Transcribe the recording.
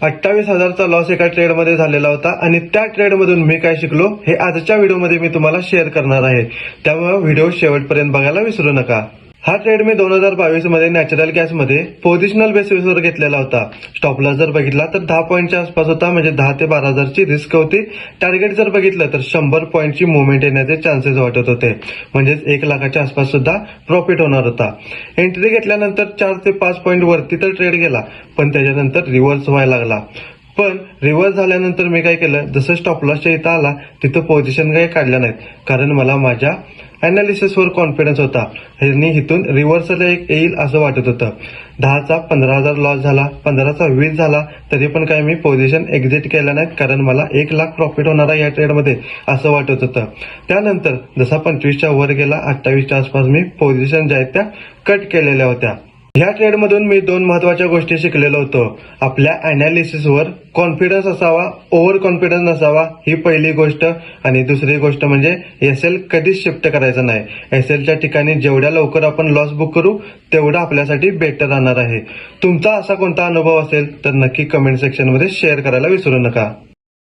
28,000चा loss एका ट्रेडमध्ये झालेला होता आणि त्या ट्रेडमधून मी काय शिकलो हे आजच्या व्हिडिओमध्ये मी तुम्हाला शेअर करणार आहे. त्यामुळे व्हिडिओ शेवटपर्यंत बघायला विसरू नका. हा ट्रेड मी 2022 मध्ये नॅचरल गॅसमध्ये पोझिशनल बेसिसवर घेतलेला होता. स्टॉप लॉस जर बघितला तर 10 पॉईंटच्या आसपास होता, म्हणजे 10 ते 12,000ची रिस्क होती. टार्गेट जर बघितलं तर 100 पॉईंटची मुवमेंट येण्याचे चान्सेस वाटत होते, म्हणजेच 1 लाखाच्या आसपास सुद्धा प्रॉफिट होणार होता. एंट्री घेतल्यानंतर 4 ते 5 पॉईंट वरती तर ट्रेड गेला, पण त्याच्यानंतर रिव्हर्स व्हायला लागला. पण रिव्हर्स झाल्यानंतर मी काय केलं, जसं स्टॉप लॉसच्या इथं आला तिथं पोझिशन काही काढल्या नाहीत, कारण मला माझ्या अनालिसिसवर कॉन्फिडन्स होता. ह्यांनी इथून रिव्हर्सल येईल असं वाटत होतं. 10चा 15,000 लॉस झाला, 15चा 20 झाला, तरी पण काय मी पोझिशन एक्झिट केल्या नाहीत, कारण मला 1 लाख प्रॉफिट होणार आहे या ट्रेडमध्ये असं वाटत होतं. त्यानंतर जसा 25च्या वर गेला, 28च्या आसपास मी पोझिशन ज्या आहेत त्या कट केलेल्या होत्या. ह्या ट्रेडमधून मी 2 महत्वाच्या गोष्टी शिकलेलो होतो. आपल्या अनालिसिसवर कॉन्फिडन्स असावा, ओव्हर कॉन्फिडन्स नसावा, ही पहिली गोष्ट. आणि दुसरी गोष्ट म्हणजे एसएल कधीच शिफ्ट करायचं नाही. एसएलच्या ठिकाणी जेवढ्या लवकर आपण लॉस बुक करू तेवढं आपल्यासाठी बेटर राहणार आहे. तुमचा असा कोणता अनुभव असेल तर नक्की कमेंट सेक्शनमध्ये शेअर करायला विसरू नका.